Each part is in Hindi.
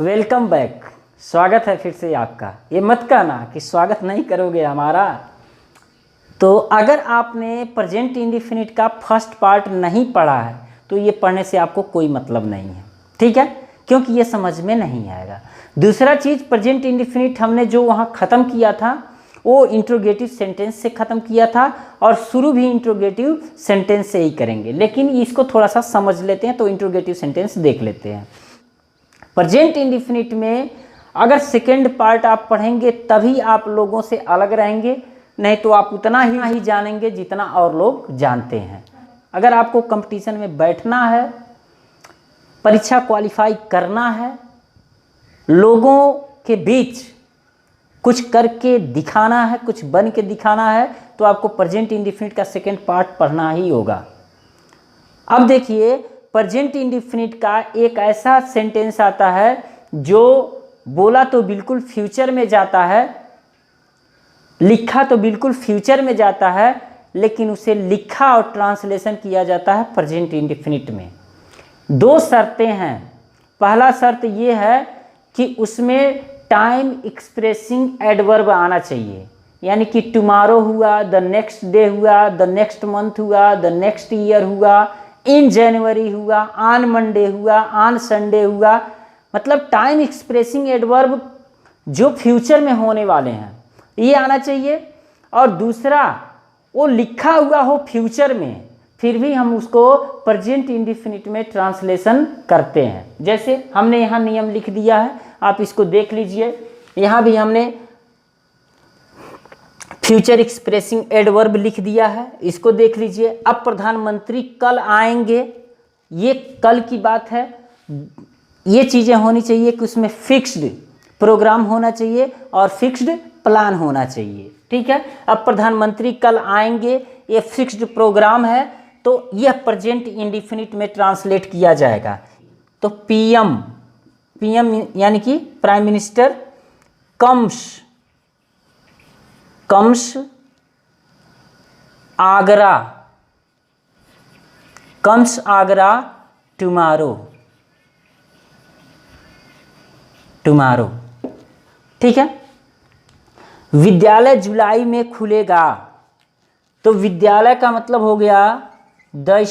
Welcome back. स्वागत है फिर से आपका। ये मत कहना कि स्वागत नहीं करोगे हमारा। तो अगर आपने प्रेजेंट इंडेफिनिट का फर्स्ट पार्ट नहीं पढ़ा है तो ये पढ़ने से आपको कोई मतलब नहीं है, ठीक है, क्योंकि ये समझ में नहीं आएगा। दूसरा चीज़, प्रेजेंट इंडेफिनिट हमने जो वहाँ ख़त्म किया था वो इंट्रोगेटिव सेंटेंस से ख़त्म किया था और शुरू भी इंट्रोगेटिव सेंटेंस से ही करेंगे, लेकिन इसको थोड़ा सा समझ लेते हैं तो इंट्रोगेटिव सेंटेंस देख लेते हैं। प्रेजेंट इंडेफिनिट में अगर सेकेंड पार्ट आप पढ़ेंगे तभी आप लोगों से अलग रहेंगे, नहीं तो आप उतना ही जानेंगे जितना और लोग जानते हैं। अगर आपको कंपटीशन में बैठना है, परीक्षा क्वालिफाई करना है, लोगों के बीच कुछ करके दिखाना है, कुछ बन के दिखाना है, तो आपको प्रेजेंट इंडेफिनिट का सेकेंड पार्ट पढ़ना ही होगा। अब देखिए, प्रेजेंट इंडेफिनिट का एक ऐसा सेंटेंस आता है जो बोला तो बिल्कुल फ्यूचर में जाता है, लिखा तो बिल्कुल फ्यूचर में जाता है, लेकिन उसे लिखा और ट्रांसलेशन किया जाता है प्रेजेंट इंडेफिनिट में। दो शर्तें हैं। पहला शर्त ये है कि उसमें टाइम एक्सप्रेसिंग एडवर्ब आना चाहिए, यानी कि टुमारो हुआ, द नेक्स्ट डे हुआ, द नेक्स्ट मंथ हुआ, द नेक्स्ट ईयर हुआ, इन जनवरी हुआ, ऑन मंडे हुआ, ऑन संडे हुआ, मतलब टाइम एक्सप्रेसिंग एडवर्ब जो फ्यूचर में होने वाले हैं ये आना चाहिए। और दूसरा, वो लिखा हुआ हो फ्यूचर में, फिर भी हम उसको प्रेजेंट इंडेफिनिट में ट्रांसलेशन करते हैं। जैसे हमने यहाँ नियम लिख दिया है, आप इसको देख लीजिए। यहाँ भी हमने फ्यूचर एक्सप्रेसिंग एडवर्ब लिख दिया है, इसको देख लीजिए। अब प्रधानमंत्री कल आएंगे, ये कल की बात है। ये चीज़ें होनी चाहिए कि उसमें फिक्स्ड प्रोग्राम होना चाहिए और फिक्स्ड प्लान होना चाहिए, ठीक है। अब प्रधानमंत्री कल आएंगे, ये फिक्स्ड प्रोग्राम है, तो यह प्रेजेंट इंडेफिनिट में ट्रांसलेट किया जाएगा। तो पीएम यानी कि prime minister comes Agra tomorrow, ठीक है। विद्यालय जुलाई में खुलेगा, तो विद्यालय का मतलब हो गया द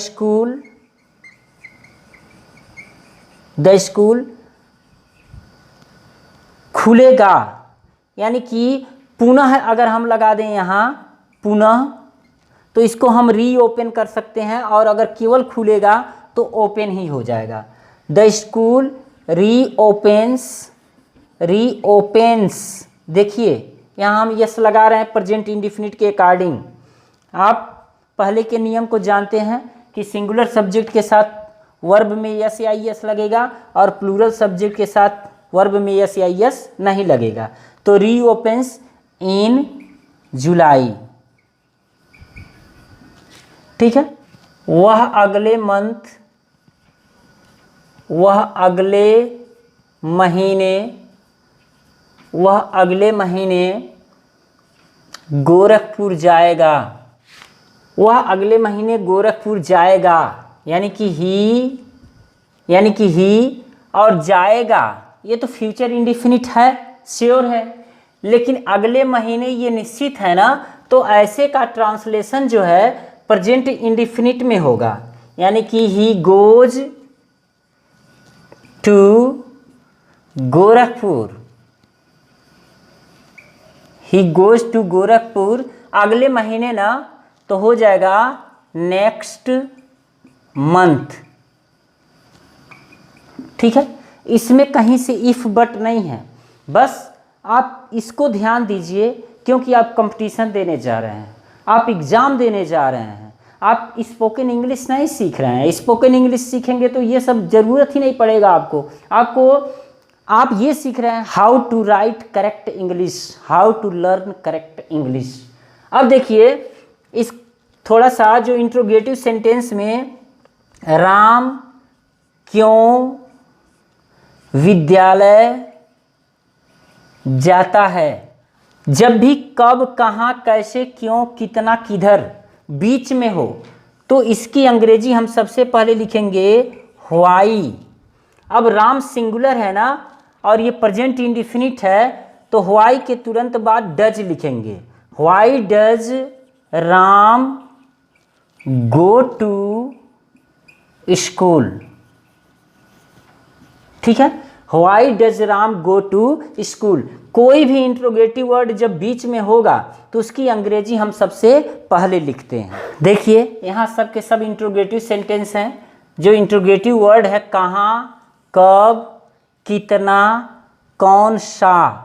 स्कूल खुलेगा, यानी कि पुनः अगर हम लगा दें यहाँ पुनः, तो इसको हम रीओपन कर सकते हैं, और अगर केवल खुलेगा तो ओपन ही हो जाएगा। The school reopens. देखिए यहाँ हम यस लगा रहे हैं प्रेजेंट इंडेफिनिट के अकॉर्डिंग। आप पहले के नियम को जानते हैं कि सिंगुलर सब्जेक्ट के साथ वर्ब में यस या यस लगेगा और प्लूरल सब्जेक्ट के साथ वर्ब में यस या यस नहीं लगेगा। तो रीओपेंस इन जुलाई, ठीक है। वह अगले महीने गोरखपुर जाएगा। वह अगले महीने गोरखपुर जाएगा, यानी कि ही और जाएगा, ये तो फ्यूचर इंडेफिनिट है, श्योर है, लेकिन अगले महीने ये निश्चित है ना, तो ऐसे का ट्रांसलेशन जो है प्रेजेंट इंडेफिनिट में होगा, यानी कि ही गोज टू गोरखपुर, अगले महीने ना, तो हो जाएगा नेक्स्ट मंथ, ठीक है। इसमें कहीं से इफ बट नहीं है, बस आप इसको ध्यान दीजिए, क्योंकि आप कंपटीशन देने जा रहे हैं, आप एग्ज़ाम देने जा रहे हैं, आप स्पोकन इंग्लिश नहीं सीख रहे हैं। स्पोकन इंग्लिश सीखेंगे तो ये सब ज़रूरत ही नहीं पड़ेगा आपको आप ये सीख रहे हैं how to write correct English, how to learn correct English. अब देखिए इस थोड़ा सा जो इंट्रोगेटिव सेंटेंस में राम क्यों विद्यालय जाता है, जब भी कब, कहाँ, कैसे, क्यों, कितना, किधर बीच में हो तो इसकी अंग्रेजी हम सबसे पहले लिखेंगे व्हाई। अब राम सिंगुलर है ना, और ये प्रेजेंट इंडिफिनिट है तो व्हाई के तुरंत बाद डज लिखेंगे। Why does Ram go to school, ठीक है। Why does Ram go to school. कोई भी इंट्रोगेटिव वर्ड जब बीच में होगा तो उसकी अंग्रेजी हम सबसे पहले लिखते हैं। देखिए यहाँ सब के सब इंट्रोगेटिव सेंटेंस हैं। जो इंट्रोगेटिव वर्ड है कहाँ, कब, कितना, कौन सा,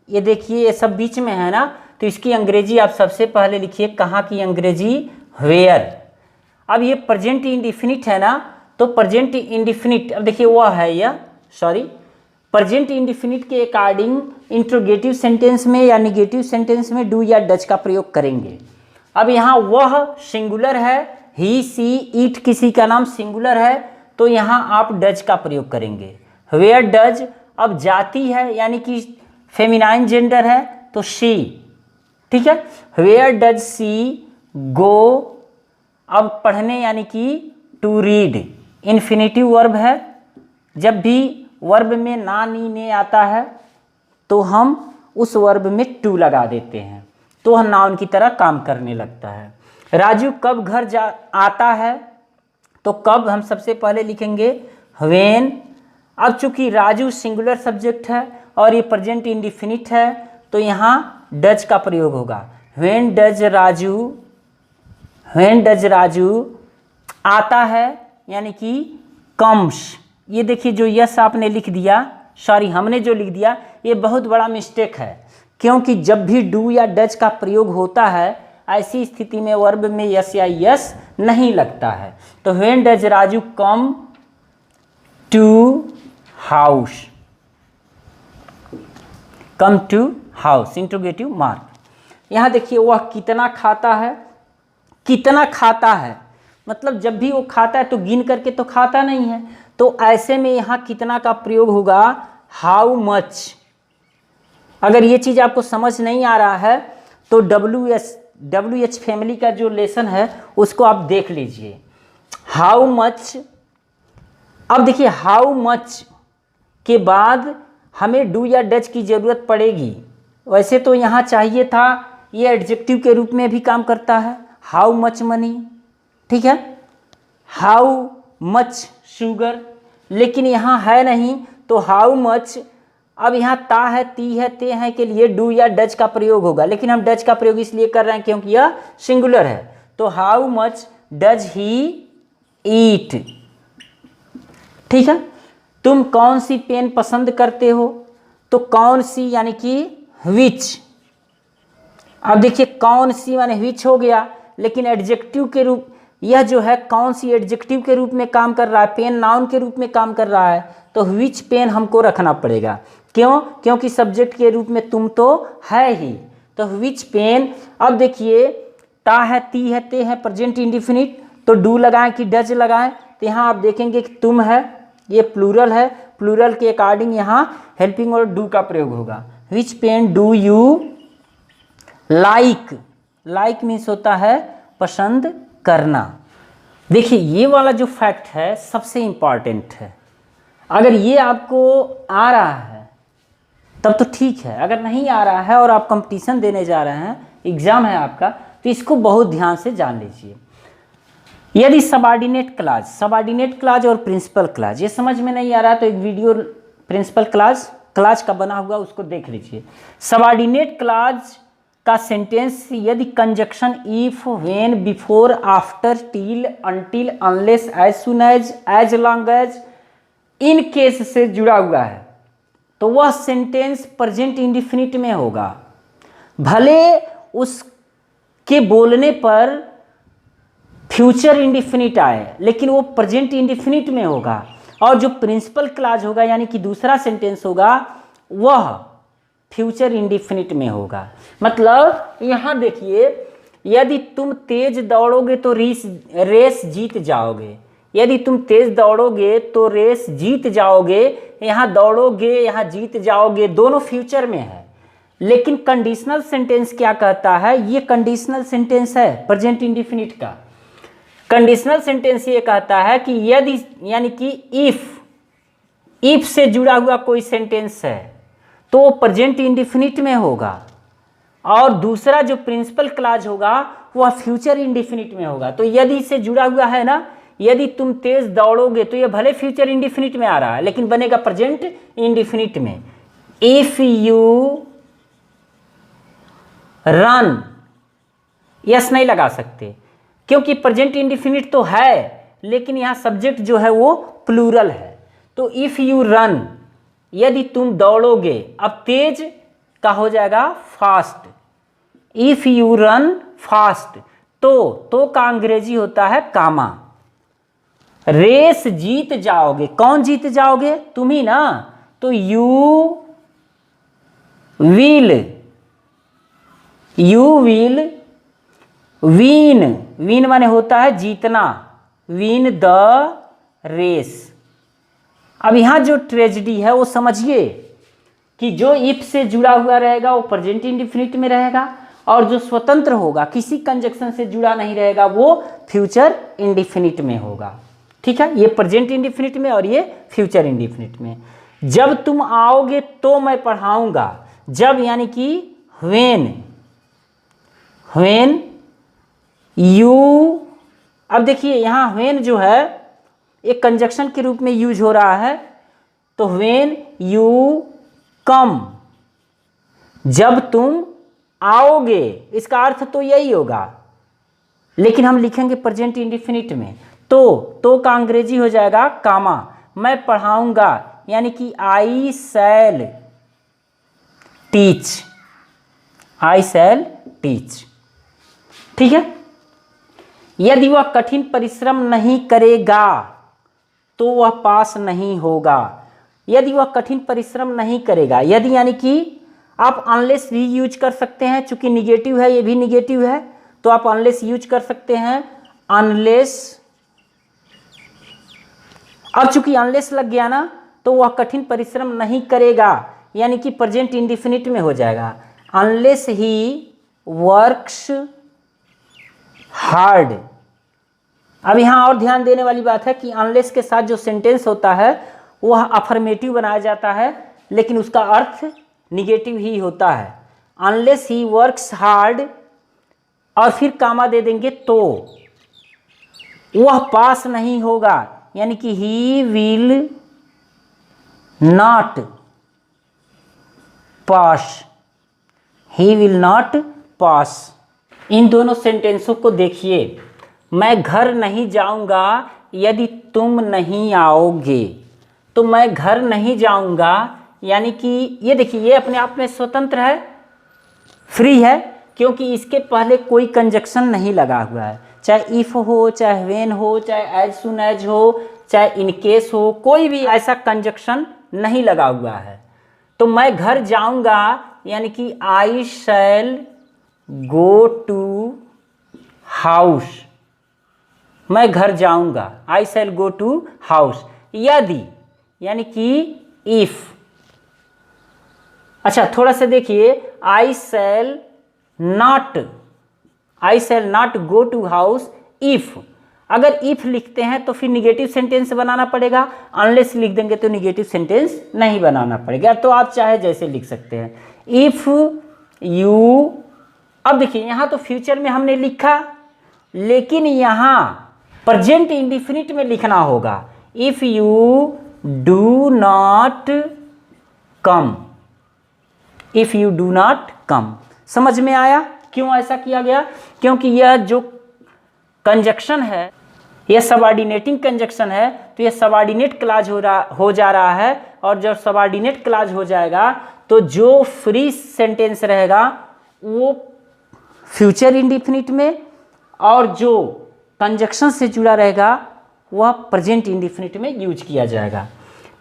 ये देखिए ये सब बीच में है ना, तो इसकी अंग्रेजी आप सबसे पहले लिखिए। कहाँ की अंग्रेजी वेयर। अब ये प्रेजेंट इंडिफिनिट है ना, तो प्रेजेंट इंडिफिनिट अब देखिए वह है यह, सॉरी, प्रेजेंट इंडिफिनिट के अकॉर्डिंग इंट्रोगेटिव सेंटेंस में या निगेटिव सेंटेंस में डू या डज का प्रयोग करेंगे। अब यहाँ वह सिंगुलर है, ही सी इट किसी का नाम सिंगुलर है, तो यहाँ आप डज का प्रयोग करेंगे। वेयर डज, अब जाति है यानी कि फेमिनाइन जेंडर है तो शी, ठीक है। वेयर डज सी गो, अब पढ़ने यानी कि टू रीड, इन्फिनिटिव वर्ब है। जब भी वर्ब में ना नी ने आता है तो हम उस वर्ब में टू लगा देते हैं, तो वह नाउन की तरह काम करने लगता है। राजू कब घर आता है, तो कब हम सबसे पहले लिखेंगे व्हेन। अब चूंकि राजू सिंगुलर सब्जेक्ट है और ये प्रेजेंट इंडिफिनिट है तो यहाँ डज का प्रयोग होगा। When does Raju, when does Raju आता है यानी कि कम्स। ये देखिए जो यस आपने लिख दिया, सॉरी हमने जो लिख दिया, ये बहुत बड़ा मिस्टेक है, क्योंकि जब भी डू या डज का प्रयोग होता है ऐसी स्थिति में वर्ब में यस या यस नहीं लगता है। तो when does Raju come to house, come to house, interrogative mark. यहाँ देखिए वह कितना खाता है, कितना खाता है मतलब जब भी वो खाता है तो गिन करके तो खाता नहीं है, तो ऐसे में यहाँ कितना का प्रयोग होगा हाउ मच। अगर ये चीज़ आपको समझ नहीं आ रहा है तो WH फैमिली का जो लेसन है उसको आप देख लीजिए। हाउ मच, अब देखिए हाउ मच के बाद हमें डू या डज की ज़रूरत पड़ेगी। वैसे तो यहाँ चाहिए था, ये एडजेक्टिव के रूप में भी काम करता है, हाउ मच मनी, ठीक है, हाउ मच शुगर, लेकिन यहाँ है नहीं तो हाउ मच। अब यहाँ ता है, ती है, ते हैं के लिए डू या डज का प्रयोग होगा, लेकिन हम डज का प्रयोग इसलिए कर रहे हैं क्योंकि यह सिंगुलर है। तो हाउ मच डज ही ईट, ठीक है। तुम कौन सी पेन पसंद करते हो, तो कौन सी यानी कि विच। अब देखिए कौन सी माने विच हो गया, लेकिन एडजेक्टिव के रूप, यह जो है कौन सी एडजेक्टिव के रूप में काम कर रहा है, पेन नाउन के रूप में काम कर रहा है, तो विच पेन हमको रखना पड़ेगा। क्यों? क्योंकि सब्जेक्ट के रूप में तुम तो है ही, तो विच पेन। अब देखिए ता है, ती है, ते है, प्रेजेंट इंडिफिनिट, तो डू लगाएं कि डज लगाएं, तो यहाँ आप देखेंगे कि तुम है, ये प्लूरल है, प्लूरल के अकॉर्डिंग यहाँ हेल्पिंग और डू का प्रयोग होगा। Which pen do you like, like means होता है पसंद करना। देखिए ये वाला जो फैक्ट है सबसे इम्पॉर्टेंट है। अगर ये आपको आ रहा है तब तो ठीक है, अगर नहीं आ रहा है और आप कंपटीशन देने जा रहे हैं, एग्जाम है आपका, तो इसको बहुत ध्यान से जान लीजिए। यदि सबऑर्डिनेट क्लाज और प्रिंसिपल क्लाज ये समझ में नहीं आ रहा तो एक वीडियो प्रिंसिपल क्लाज का बना हुआ उसको देख लीजिए। सबऑर्डिनेट क्लाज का सेंटेंस यदि conjunction if, when, before, after, till, until, unless, as soon as long as, in case से जुड़ा हुआ है तो वह सेंटेंस प्रेजेंट इंडिफिनिट में होगा। भले उसके बोलने पर फ्यूचर इंडिफिनिट आए लेकिन वो प्रेजेंट इंडिफिनिट में होगा। और जो प्रिंसिपल क्लाज होगा यानी कि दूसरा सेंटेंस होगा वह फ्यूचर इंडिफिनिट में होगा। मतलब यहाँ देखिए यदि तुम तेज दौड़ोगे तो रेस जीत जाओगे, यदि तुम तेज दौड़ोगे तो रेस जीत जाओगे। यहाँ दौड़ोगे, यहाँ जीत जाओगे, दोनों फ्यूचर में है। लेकिन कंडीशनल सेंटेंस क्या कहता है, ये कंडीशनल सेंटेंस है प्रेजेंट इंडिफिनिट का। कंडीशनल सेंटेंस ये कहता है कि यदि यानी कि इफ इफ से जुड़ा हुआ कोई सेंटेंस है तो वो प्रेजेंट इंडिफिनिट में होगा, और दूसरा जो प्रिंसिपल क्लॉज होगा वह फ्यूचर इंडिफिनिट में होगा। तो यदि से जुड़ा हुआ है ना, यदि तुम तेज दौड़ोगे तो ये भले फ्यूचर इंडिफिनिट में आ रहा है लेकिन बनेगा प्रेजेंट इंडिफिनिट में। इफ यू रन, यस नहीं लगा सकते क्योंकि प्रेजेंट इंडिफिनिट तो है लेकिन यहाँ सब्जेक्ट जो है वो प्लूरल है। तो इफ यू रन, यदि तुम दौड़ोगे, अब तेज का हो जाएगा fast. If you run fast, तो का अंग्रेजी होता है कामा। रेस जीत जाओगे, कौन जीत जाओगे? तुम ही ना, तो यू विल विन, विन माने होता है जीतना, विन द रेस। अब यहां जो ट्रेजेडी है वो समझिए कि जो इफ से जुड़ा हुआ रहेगा वो प्रेजेंट इंडिफिनिट में रहेगा, और जो स्वतंत्र होगा किसी कंजक्शन से जुड़ा नहीं रहेगा वो फ्यूचर इंडिफिनिट में होगा। ठीक है, ये प्रेजेंट इंडिफिनिट में और ये फ्यूचर इंडिफिनिट में। जब तुम आओगे तो मैं पढ़ाऊंगा, जब यानी कि व्हेन यू, अब देखिए यहाँ व्हेन जो है एक कंजक्शन के रूप में यूज हो रहा है, तो व्हेन यू कम, जब तुम आओगे, इसका अर्थ तो यही होगा लेकिन हम लिखेंगे प्रेजेंट इंडिफिनिट में। तो का अंग्रेजी हो जाएगा कामा। मैं पढ़ाऊंगा यानी कि आई शैल टीच, आई शैल टीच। ठीक है, यदि वह कठिन परिश्रम नहीं करेगा तो वह पास नहीं होगा। यदि वह कठिन परिश्रम नहीं करेगा, यदि यानी कि आप अनलेस भी यूज कर सकते हैं, चूंकि निगेटिव है, ये भी निगेटिव है तो आप अनलेस यूज कर सकते हैं। अनलेस, अब चूंकि अनलेस लग गया ना तो वह कठिन परिश्रम नहीं करेगा यानी कि प्रेजेंट इंडिफिनिट में हो जाएगा। Unless he works hard. अब यहाँ और ध्यान देने वाली बात है कि अनलेस के साथ जो सेंटेंस होता है वह अफर्मेटिव बनाया जाता है लेकिन उसका अर्थ निगेटिव ही होता है। अनलेस ही वर्क्स हार्ड और फिर कामा दे देंगे तो वह पास नहीं होगा यानी कि he will not pass, he will not pass. इन दोनों सेंटेंसों को देखिए। मैं घर नहीं जाऊंगा यदि तुम नहीं आओगे, तो मैं घर नहीं जाऊंगा यानी कि ये देखिए ये अपने आप में स्वतंत्र है, फ्री है, क्योंकि इसके पहले कोई कंजक्शन नहीं लगा हुआ है। चाहे इफ हो, चाहे व्हेन हो, चाहे एज सुन एज हो, चाहे इन केस हो, कोई भी ऐसा कंजक्शन नहीं लगा हुआ है। तो मैं घर जाऊंगा यानी कि आई शैल गो टू हाउस, मैं घर जाऊंगा, आई शैल गो टू हाउस। यदि यानी कि इफ, अच्छा थोड़ा सा देखिए, I shall not go to house if, अगर इफ लिखते हैं तो फिर निगेटिव सेंटेंस बनाना पड़ेगा, अनलेस लिख देंगे तो निगेटिव सेंटेंस नहीं बनाना पड़ेगा। तो आप चाहे जैसे लिख सकते हैं। इफ यू, अब देखिए यहाँ तो फ्यूचर में हमने लिखा लेकिन यहाँ प्रेजेंट इंडिफिनिट में लिखना होगा। If you do not come, if you do not come. समझ में आया क्यों ऐसा किया गया? क्योंकि यह जो कंजक्शन है यह सबऑर्डिनेटिंग कंजक्शन है, तो यह सबऑर्डिनेट क्लॉज हो जा रहा है, और जब सबऑर्डिनेट क्लॉज हो जाएगा तो जो फ्री सेंटेंस रहेगा वो फ्यूचर इंडिफिनिट में, और जो कंजक्शन से जुड़ा रहेगा वह प्रेजेंट इंडिफिनिट में यूज किया जाएगा।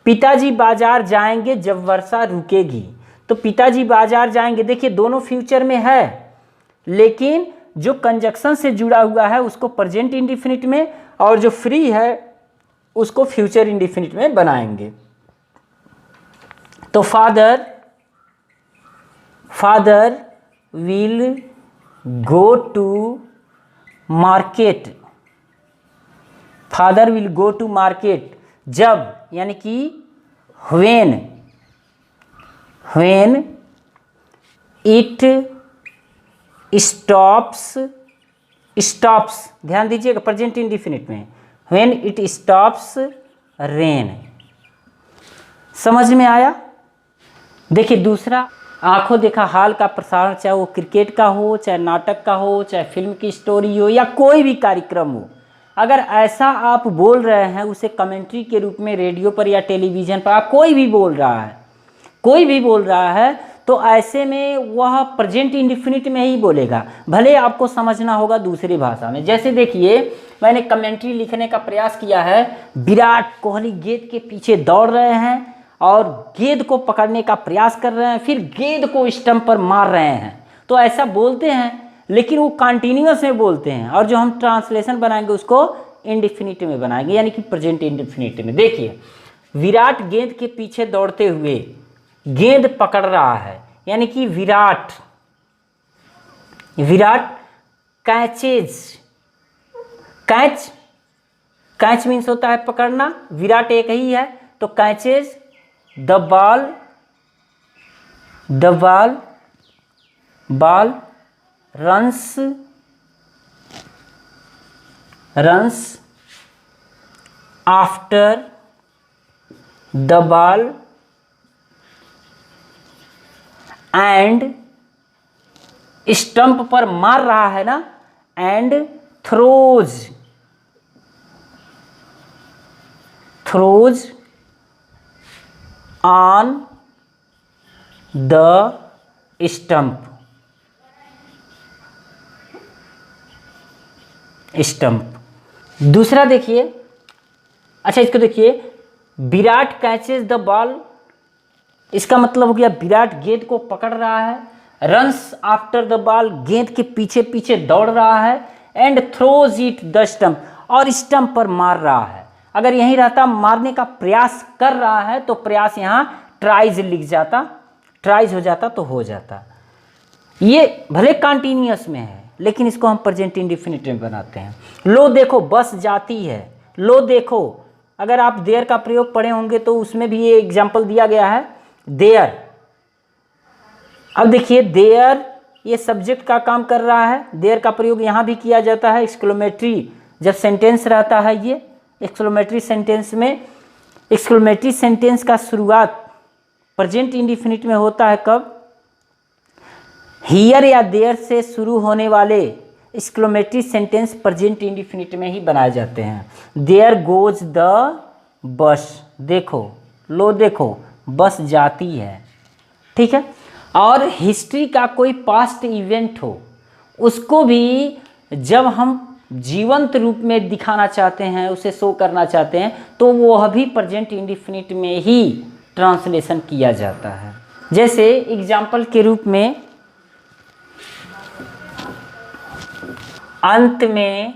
पिताजी बाजार जाएंगे जब वर्षा रुकेगी, तो पिताजी बाजार जाएंगे, देखिए दोनों फ्यूचर में है लेकिन जो कंजक्शन से जुड़ा हुआ है उसको प्रेजेंट इंडिफिनिट में, और जो फ्री है उसको फ्यूचर इंडिफिनिट में बनाएंगे। तो father will go to market, father will go to market जब यानी कि व्हेन इट स्टॉप्स, ध्यान दीजिएगा प्रेजेंट इंडेफिनिट में, व्हेन इट स्टॉप्स रेन। समझ में आया? देखिए दूसरा, आंखों देखा हाल का प्रसारण, चाहे वो क्रिकेट का हो, चाहे नाटक का हो, चाहे फिल्म की स्टोरी हो, या कोई भी कार्यक्रम हो, अगर ऐसा आप बोल रहे हैं उसे कमेंट्री के रूप में रेडियो पर या टेलीविज़न पर, आप कोई भी बोल रहा है तो ऐसे में वह प्रेजेंट इंडेफिनिट में ही बोलेगा, भले आपको समझना होगा दूसरी भाषा में। जैसे देखिए मैंने कमेंट्री लिखने का प्रयास किया है, विराट कोहली गेंद के पीछे दौड़ रहे हैं और गेंद को पकड़ने का प्रयास कर रहे हैं, फिर गेंद को स्टंप पर मार रहे हैं, तो ऐसा बोलते हैं, लेकिन वो कंटिन्यूअस में बोलते हैं, और जो हम ट्रांसलेशन बनाएंगे उसको इंडेफिनिट में बनाएंगे, यानी कि प्रेजेंट इंडेफिनिट में। देखिए विराट गेंद के पीछे दौड़ते हुए गेंद पकड़ रहा है, यानी कि विराट कैच मीन्स होता है पकड़ना, विराट एक ही है, तो catches the ball runs after the ball and stump पर मार रहा है ना, and throws on the stump. दूसरा देखिए, अच्छा इसको देखिए, विराट कैचेज द बॉल, इसका मतलब हो गया विराट गेंद को पकड़ रहा है, रन्स आफ्टर द बॉल गेंद के पीछे पीछे दौड़ रहा है, and throws it the stump, और स्टंप पर मार रहा है। अगर यहीं रहता मारने का प्रयास कर रहा है तो प्रयास यहाँ ट्राइज लिख जाता, ट्राइज हो जाता तो हो जाता। ये भले कंटिन्यूअस में है लेकिन इसको हम प्रेजेंट इंडेफिनिट में बनाते हैं। लो देखो बस जाती है, लो देखो, अगर आप देयर का प्रयोग पढ़े होंगे तो उसमें भी ये एग्जाम्पल दिया गया है, देयर। अब देखिए देयर ये सब्जेक्ट का काम कर रहा है, देयर का प्रयोग यहाँ भी किया जाता है, एक्सक्लेमेटरी जब सेंटेंस रहता है, ये एक्सक्लेमेटरी सेंटेंस में, एक्सक्लेमेटरी सेंटेंस का शुरुआत प्रेजेंट इंडेफिनिट में होता है कब? हियर या देयर से शुरू होने वाले एक्सक्लेमेटरी सेंटेंस प्रेजेंट इंडेफिनिट में ही बनाए जाते हैं। देयर गोज द बस, देखो लो देखो बस जाती है, ठीक है। और हिस्ट्री का कोई पास्ट इवेंट हो, उसको भी जब हम जीवंत रूप में दिखाना चाहते हैं, उसे शो करना चाहते हैं, तो वह भी प्रेजेंट इंडेफिनिट में ही ट्रांसलेशन किया जाता है। जैसे एग्जाम्पल के रूप में अंत में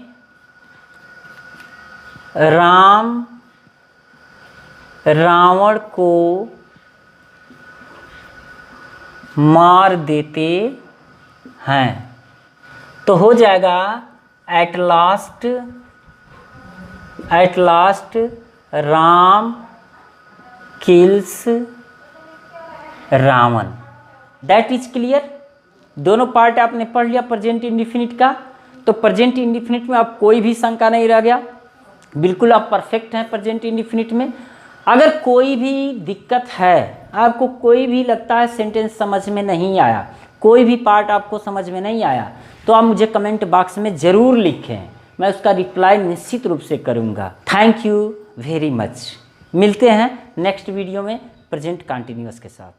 रावण को मार देते हैं, तो हो जाएगा at last Ram kills Ravan. That is clear. दोनों पार्ट आपने पढ़ लिया प्रेजेंट इंडेफिनिट का, तो प्रेजेंट इंडेफिनिट में आप कोई भी शंका नहीं रह गया, बिल्कुल आप परफेक्ट हैं प्रेजेंट इंडेफिनिट में। अगर कोई भी दिक्कत है, आपको कोई भी लगता है सेंटेंस समझ में नहीं आया, कोई भी पार्ट आपको समझ में नहीं आया, तो आप मुझे कमेंट बॉक्स में ज़रूर लिखें, मैं उसका रिप्लाई निश्चित रूप से करूँगा। Thank you very much. मिलते हैं नेक्स्ट वीडियो में प्रेजेंट कंटिन्यूअस के साथ।